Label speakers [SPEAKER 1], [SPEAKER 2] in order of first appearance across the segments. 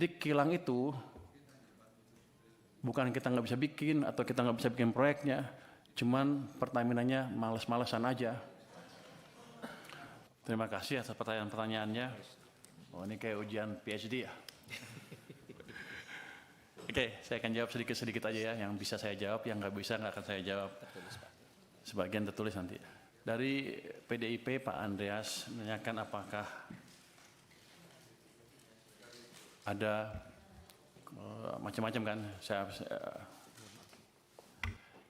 [SPEAKER 1] Jadi kilang itu bukan kita nggak bisa bikin atau kita nggak bisa bikin proyeknya, cuman Pertamina-nya males-malesan aja. Terima kasih atas pertanyaan-pertanyaannya. Oh, ini kayak ujian PhD ya. Oke, saya akan jawab sedikit-sedikit aja ya. Yang bisa saya jawab, yang nggak bisa nggak akan saya jawab. Sebagian tertulis nanti. Dari PDIP, Pak Andreas menanyakan apakah ada macam-macam kan.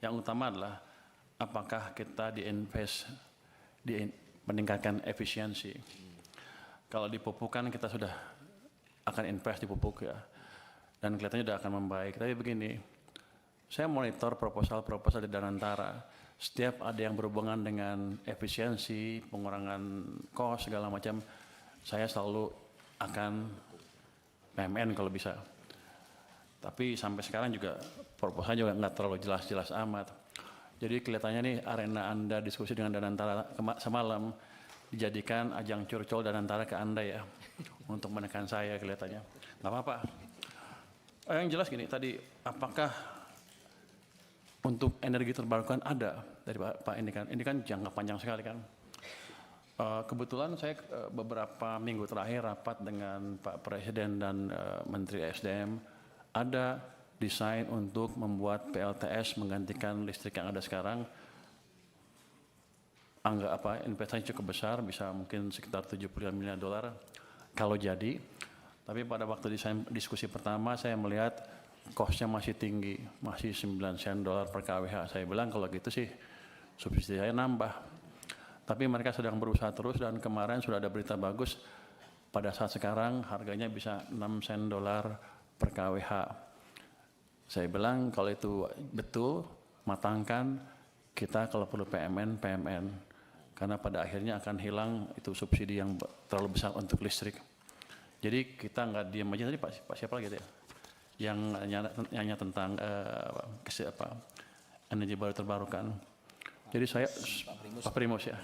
[SPEAKER 1] Yang utama adalah apakah kita diinvest di meningkatkan efisiensi. Kalau di pupuk kan kita sudah akan invest di pupuk ya. Dan kelihatannya sudah akan membaik. Tapi begini, saya monitor proposal-proposal di Danantara. Setiap ada yang berhubungan dengan efisiensi, pengurangan cost, segala macam, saya selalu akan PMN kalau bisa. Tapi sampai sekarang juga proposalnya juga nggak terlalu jelas-jelas amat. Jadi kelihatannya nih arena Anda diskusi dengan Danantara semalam dijadikan ajang curcol Danantara ke Anda ya. Untuk menekan saya kelihatannya. Nggak apa-apa. Yang jelas gini tadi, apakah untuk energi terbarukan ada dari Pak ini kan jangka panjang sekali kan. Kebetulan saya beberapa minggu terakhir rapat dengan Pak Presiden dan Menteri SDM, ada desain untuk membuat PLTS menggantikan listrik yang ada sekarang. Investasi cukup besar, bisa mungkin sekitar 75 miliar dolar kalau jadi. Tapi pada waktu diskusi pertama saya melihat cost-nya masih tinggi, masih 9 sen dolar per kWh. Saya bilang kalau gitu sih subsidi saya nambah. Tapi mereka sedang berusaha terus dan kemarin sudah ada berita bagus. Pada saat sekarang harganya bisa 6 sen dolar per kWh. Saya bilang kalau itu betul, matangkan kita kalau perlu PMN. Karena pada akhirnya akan hilang itu subsidi yang terlalu besar untuk listrik. Jadi kita nggak diam aja. Tadi Pak siapa lagi ya? Yang nanya tentang energi baru terbarukan. Jadi saya Pak Primus ya.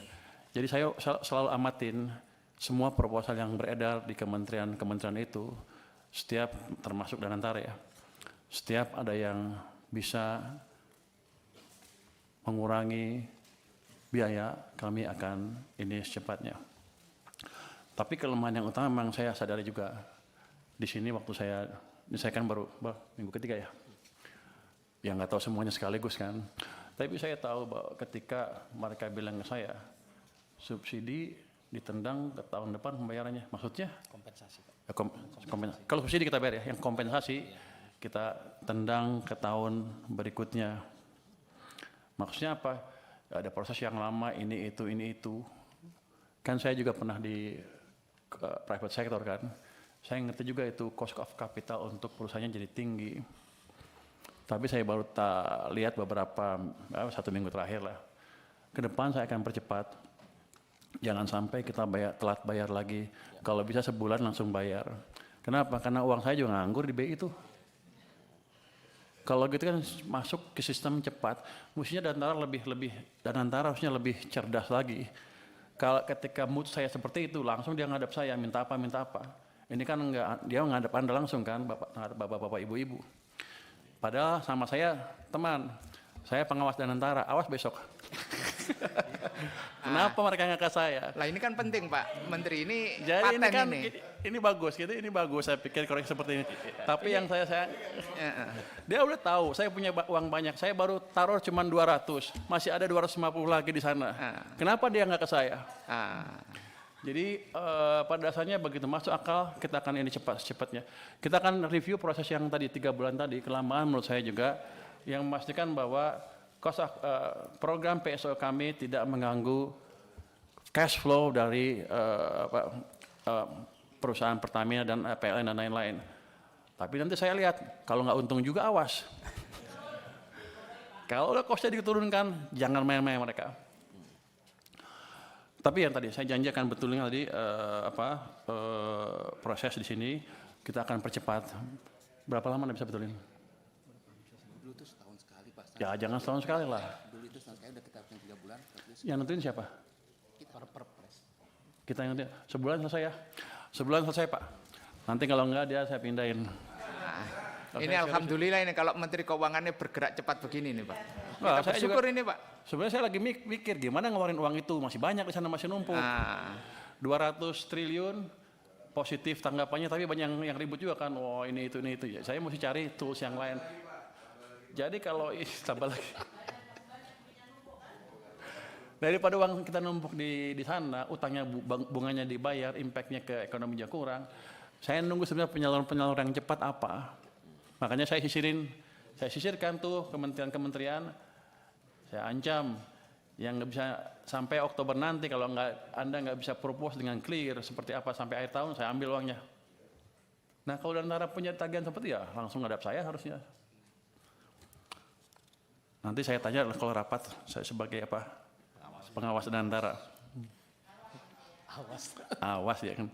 [SPEAKER 1] Jadi saya selalu amatin semua proposal yang beredar di kementerian itu, setiap termasuk Danantara ya. Setiap ada yang bisa mengurangi biaya, kami akan ini secepatnya. Tapi kelemahan yang utama memang saya sadari juga di sini waktu saya kan baru minggu ketiga ya, yang nggak tahu semuanya sekaligus kan. Tapi saya tahu bahwa ketika mereka bilang ke saya subsidi ditendang ke tahun depan pembayarannya, maksudnya
[SPEAKER 2] kompensasi Pak.
[SPEAKER 1] Kalau subsidi kita bayar ya, yang kompensasi kita tendang ke tahun berikutnya. Maksudnya apa? Ada proses yang lama ini itu. Kan saya juga pernah di private sector kan. Saya ngerti juga itu cost of capital untuk perusahaannya jadi tinggi. Tapi saya baru lihat beberapa, 1 minggu terakhir lah. Ke depan saya akan percepat. Jangan sampai kita telat bayar lagi. Kalau bisa sebulan langsung bayar. Kenapa? Karena uang saya juga nganggur di BI itu. Kalau gitu kan masuk ke sistem cepat, mestinya Danantara harusnya lebih cerdas lagi. Kalau ketika mood saya seperti itu, langsung dia ngadap saya, minta apa. Ini kan enggak, dia ngadap Anda langsung kan, bapak-bapak, ibu-ibu. Padahal sama saya, teman, saya pengawas Danantara, awas besok. Kenapa mereka nggak ke saya?
[SPEAKER 2] Lah ini kan penting Pak, Menteri ini
[SPEAKER 1] jadi
[SPEAKER 2] paten
[SPEAKER 1] ini bagus gitu, ini bagus saya pikir koreksi seperti ini. Tapi yang saya dia udah tahu saya punya uang banyak, saya baru taruh cuma 200, masih ada 250 lagi di sana. Kenapa dia nggak ke saya? Jadi pada dasarnya begitu masuk akal, kita akan ini secepatnya. Kita akan review proses yang tadi 3 bulan tadi, kelamaan menurut saya juga, yang memastikan bahwa program PSO kami tidak mengganggu cash flow dari perusahaan Pertamina dan PLN dan lain-lain. Tapi nanti saya lihat, kalau nggak untung juga awas. Kalau udah costnya diturunkan, jangan main-main mereka. Tapi yang tadi saya janji akan betulnya tadi proses di sini kita akan percepat. Berapa lama Anda bisa betulin?
[SPEAKER 3] Dulu itu setahun sekali Pak.
[SPEAKER 1] Ya jangan setahun sekali lah.
[SPEAKER 3] Dulu itu setahun sekali udah kita 3 bulan.
[SPEAKER 1] Yang nentuin siapa?
[SPEAKER 3] Kita perpres.
[SPEAKER 1] Kita yang nentuin. Sebulan selesai ya. Sebulan selesai Pak. Nanti kalau enggak dia saya pindahin.
[SPEAKER 2] Ini alhamdulillah ini kalau Menteri Keuangannya bergerak cepat begini nih Pak.
[SPEAKER 1] Wah,
[SPEAKER 2] Kita
[SPEAKER 1] saya
[SPEAKER 2] bersyukur ini Pak.
[SPEAKER 1] Sebenarnya saya lagi mikir gimana ngeluarin uang itu, masih banyak di sana, masih numpuk. 200 triliun positif tanggapannya, tapi banyak yang ribut juga kan. Oh ini itu. Ya, saya mesti cari tools yang lain. Jadi kalau tambah lagi. Daripada uang kita numpuk di sana, utangnya bunganya dibayar, impactnya ke ekonominya kurang. Saya nunggu sebenarnya penyaluran yang cepat apa. Makanya saya sisirkan tuh kementerian-kementerian. Saya ancam yang nggak bisa sampai Oktober nanti kalau Anda nggak bisa propose dengan clear seperti apa sampai akhir tahun, saya ambil uangnya. Nah kalau Danantara punya tagihan seperti ya langsung ngadap saya harusnya. Nanti saya tanya kalau rapat saya sebagai apa pengawas Danantara. Awas ya kan.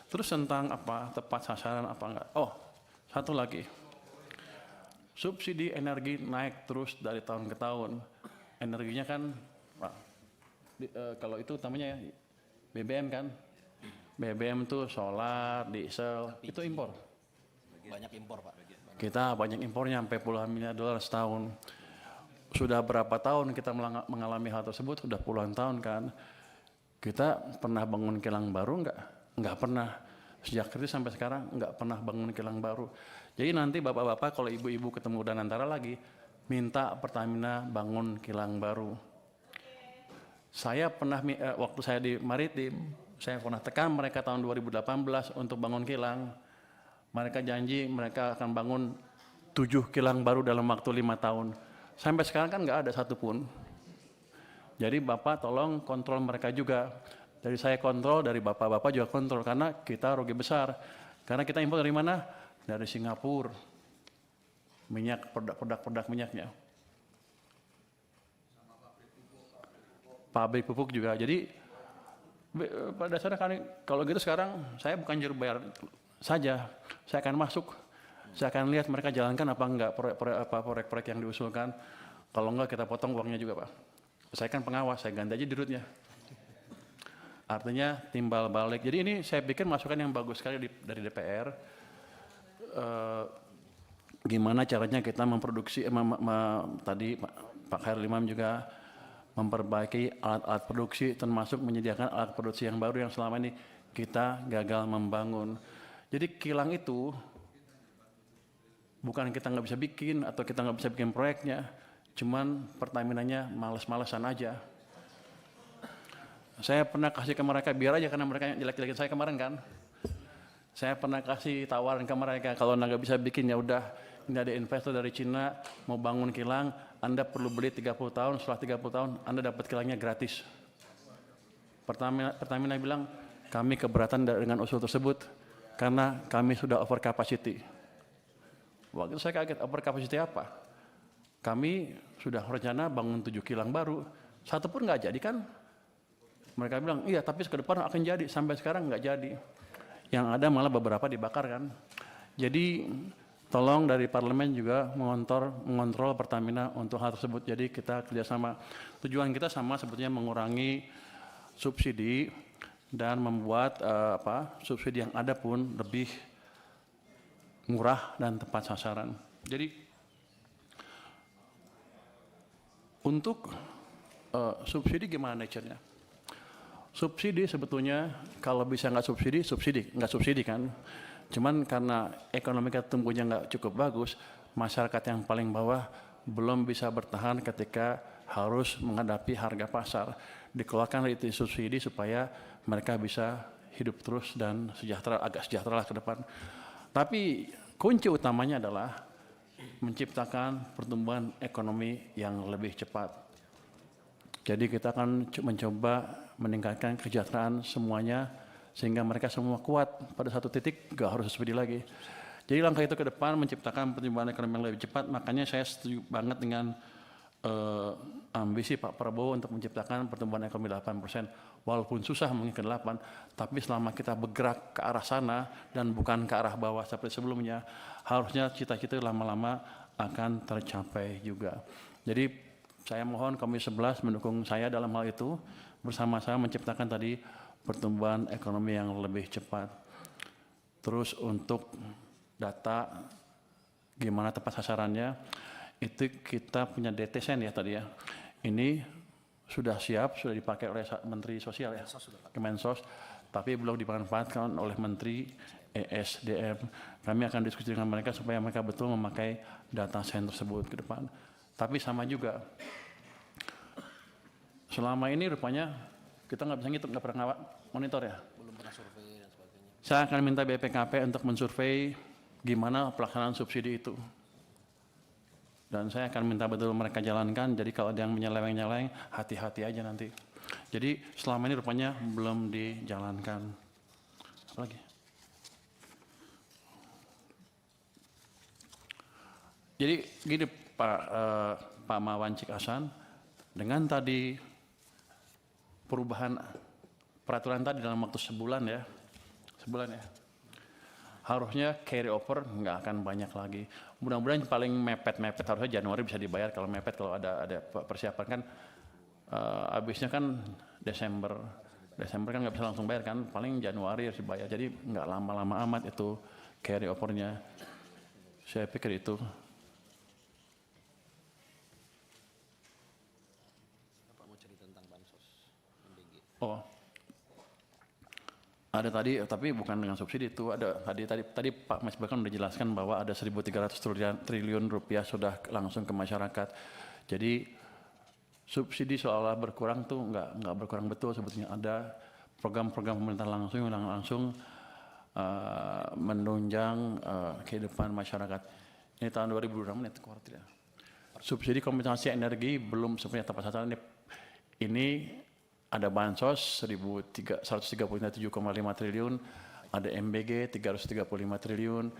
[SPEAKER 1] Terus tentang apa tepat sasaran apa enggak? Oh satu lagi. Subsidi energi naik terus dari tahun ke tahun. Energinya kan, kalau itu utamanya BBM kan. BBM tuh solar, diesel, itu impor.
[SPEAKER 3] Banyak impor Pak.
[SPEAKER 1] Kita banyak impornya sampai puluhan miliar dolar setahun. Sudah berapa tahun kita mengalami hal tersebut? Sudah puluhan tahun kan. Kita pernah bangun kilang baru enggak? Enggak pernah. Sejak kritis sampai sekarang enggak pernah bangun kilang baru. Jadi nanti bapak-bapak kalau ibu-ibu ketemu Danantara lagi, minta Pertamina bangun kilang baru. Saya pernah, waktu saya di Maritim, saya pernah tekan mereka tahun 2018 untuk bangun kilang. Mereka janji mereka akan bangun 7 kilang baru dalam waktu 5 tahun. Sampai sekarang kan nggak ada satupun. Jadi Bapak tolong kontrol mereka juga. Dari saya kontrol, dari Bapak-Bapak juga kontrol. Karena kita rugi besar. Karena kita impor dari mana? Dari Singapura. Minyak, produk minyaknya. Pabrik pupuk juga. Jadi pada dasarnya kan kalau gitu sekarang saya bukan juru bayar saja. Saya akan masuk. Saya akan lihat mereka jalankan apa enggak proyek-proyek yang diusulkan. Kalau enggak kita potong uangnya juga Pak. Saya kan pengawas, saya ganti aja dirutnya. Artinya timbal balik. Jadi ini saya pikir masukan yang bagus sekali dari DPR. Gimana caranya kita memproduksi, tadi Pak Khairul Imam juga memperbaiki alat-alat produksi, termasuk menyediakan alat produksi yang baru yang selama ini kita gagal membangun. Jadi kilang itu bukan kita nggak bisa bikin atau kita nggak bisa bikin proyeknya, cuman Pertaminanya males-malesan aja. Saya pernah kasih ke mereka biar aja karena mereka jelek-jelekin saya kemarin kan. Saya pernah kasih tawaran ke mereka kalau nggak bisa bikin ya udah, ini ada investor dari Cina mau bangun kilang, Anda perlu beli 30 tahun, setelah 30 tahun Anda dapat kilangnya gratis. Pertamina bilang kami keberatan dengan usul tersebut karena kami sudah over capacity. Waktu saya kaget, over capacity apa? Kami sudah rencana bangun 7 kilang baru, satu pun nggak jadi kan? Mereka bilang, iya tapi ke depan akan jadi, sampai sekarang nggak jadi. Yang ada malah beberapa dibakar kan. Jadi tolong dari parlemen juga mengontrol Pertamina untuk hal tersebut. Jadi kita kerjasama. Tujuan kita sama sebetulnya mengurangi subsidi dan membuat subsidi yang ada pun lebih murah dan tepat sasaran. Jadi untuk subsidi gimana nature-nya? Subsidi sebetulnya kalau bisa nggak subsidi kan. Cuman karena ekonomi kita tumbuhnya nggak cukup bagus, masyarakat yang paling bawah belum bisa bertahan ketika harus menghadapi harga pasar. Dikeluarkan itu subsidi supaya mereka bisa hidup terus dan agak sejahtera lah ke depan. Tapi kunci utamanya adalah menciptakan pertumbuhan ekonomi yang lebih cepat. Jadi kita akan mencoba meningkatkan kesejahteraan semuanya sehingga mereka semua kuat pada satu titik, gak harus subsidi lagi. Jadi langkah itu ke depan menciptakan pertumbuhan ekonomi yang lebih cepat. Makanya saya setuju banget dengan ambisi Pak Prabowo untuk menciptakan pertumbuhan ekonomi 8%. Walaupun susah mungkin ke 8, tapi selama kita bergerak ke arah sana dan bukan ke arah bawah seperti sebelumnya, harusnya cita-cita lama-lama akan tercapai juga. Jadi saya mohon Komisi 11 mendukung saya dalam hal itu, bersama-sama menciptakan tadi pertumbuhan ekonomi yang lebih cepat. Terus untuk data gimana tepat sasarannya, itu kita punya DTSN ya tadi ya. Ini sudah siap, sudah dipakai oleh Menteri Sosial ya, Kemensos, tapi belum dimanfaatkan oleh Menteri ESDM. Kami akan diskusi dengan mereka supaya mereka betul memakai data sen tersebut ke depan. Tapi sama juga, selama ini rupanya kita nggak bisa ngitung, nggak pernah monitor ya.
[SPEAKER 3] Belum pernah survei dan sebagainya.
[SPEAKER 1] Saya akan minta BPKP untuk mensurvei gimana pelaksanaan subsidi itu. Dan saya akan minta betul mereka jalankan, jadi kalau ada yang menyeleweng-nyeleweng, hati-hati aja nanti. Jadi selama ini rupanya belum dijalankan. Apa lagi? Jadi gini Pak Mawan Cikasan, dengan tadi perubahan peraturan tadi dalam waktu sebulan ya, harusnya carry over nggak akan banyak lagi. Mudah-mudahan paling mepet-mepet harusnya Januari bisa dibayar. Kalau mepet, kalau ada persiapan kan habisnya kan Desember kan nggak bisa langsung bayar kan, paling Januari harus dibayar. Jadi nggak lama-lama amat itu carry overnya. Saya pikir itu.
[SPEAKER 3] Bapak mau cerita tentang bansos MBG.
[SPEAKER 1] Oh, ada tadi, tapi bukan dengan subsidi itu. Ada tadi Pak Mas bahkan sudah jelaskan bahwa ada 1.300 triliun rupiah sudah langsung ke masyarakat. Jadi subsidi seolah berkurang tuh nggak berkurang betul sebetulnya. Ada program-program pemerintah langsung yang langsung menunjang kehidupan masyarakat. Ini tahun 2026 itu keluar tidak. Subsidi kompensasi energi belum sebenarnya tepat sasaran. Ini ada bansos 137,5 triliun, ada MBG 335 triliun,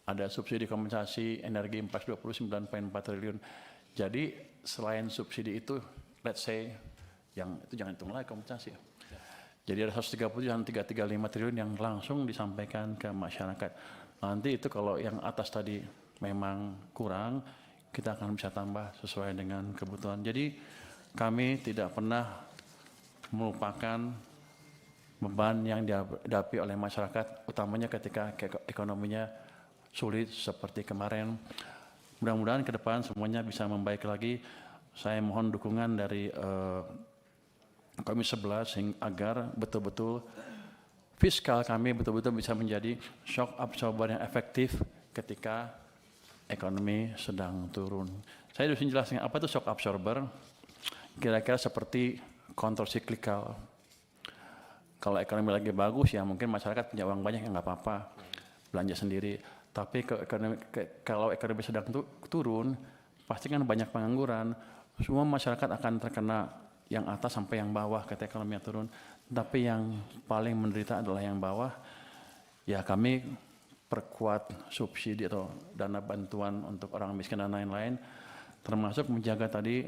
[SPEAKER 1] ada subsidi kompensasi energi 429,4 triliun. Jadi selain subsidi itu, let's say, yang itu jangan hitung lagi kompensasi. Jadi ada 130 dan 335 triliun yang langsung disampaikan ke masyarakat. Nanti itu kalau yang atas tadi memang kurang, kita akan bisa tambah sesuai dengan kebutuhan. Jadi kami tidak pernah merupakan beban yang dihadapi oleh masyarakat, utamanya ketika ekonominya sulit seperti kemarin. Mudah-mudahan ke depan semuanya bisa membaik lagi. Saya mohon dukungan dari Komisi 11 agar betul-betul fiskal kami betul-betul bisa menjadi shock absorber yang efektif ketika ekonomi sedang turun. Saya harus jelaskan apa itu shock absorber. Kira-kira seperti countercyclical. Kalau ekonomi lagi bagus ya mungkin masyarakat punya uang banyak ya nggak apa-apa, belanja sendiri. Tapi kalau ekonomi sedang turun, pasti kan banyak pengangguran. Semua masyarakat akan terkena, yang atas sampai yang bawah ketika ekonomi turun. Tapi yang paling menderita adalah yang bawah. Ya kami perkuat subsidi atau dana bantuan untuk orang miskin dan lain-lain, termasuk menjaga tadi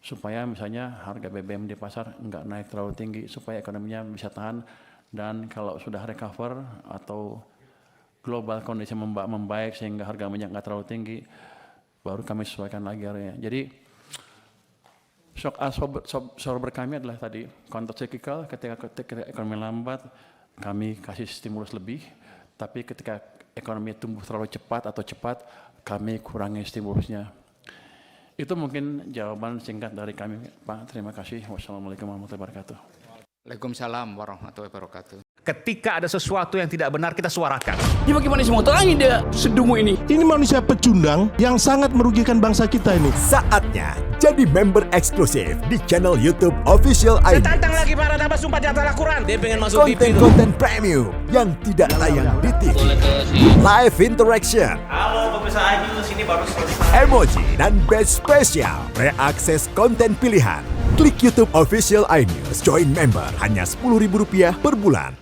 [SPEAKER 1] supaya misalnya harga BBM di pasar nggak naik terlalu tinggi, supaya ekonominya bisa tahan. Dan kalau sudah recover atau global kondisi membaik sehingga harga minyak nggak terlalu tinggi, baru kami sesuaikan lagi harganya. Jadi shock absorber kami adalah tadi countercyclical, ketika ekonomi lambat kami kasih stimulus lebih, tapi ketika ekonomi tumbuh terlalu cepat atau cepat kami kurangi stimulusnya. Itu mungkin jawaban singkat dari kami, Pak. Terima kasih. Wassalamualaikum warahmatullahi wabarakatuh.
[SPEAKER 2] Waalaikumsalam warahmatullahi wabarakatuh.
[SPEAKER 4] Ketika ada sesuatu yang tidak benar, kita suarakan.
[SPEAKER 5] Ya bagaimana semua terangin dia sedungu ini?
[SPEAKER 6] Ini manusia pecundang yang sangat merugikan bangsa kita ini.
[SPEAKER 7] Saatnya jadi member eksklusif di channel YouTube Official ID.
[SPEAKER 4] Tantang lagi para nambah sumpah di antara Al-Quran.
[SPEAKER 5] Dia pengen masuk TV.
[SPEAKER 7] Konten-konten premium yang tidak tayang di TV. Live interaction.
[SPEAKER 4] Halo pemirsa Ayu, sini baru
[SPEAKER 7] Emoji dan badge spesial. Reakses konten pilihan. Klik YouTube Official iNews. Join member hanya Rp10.000 per bulan.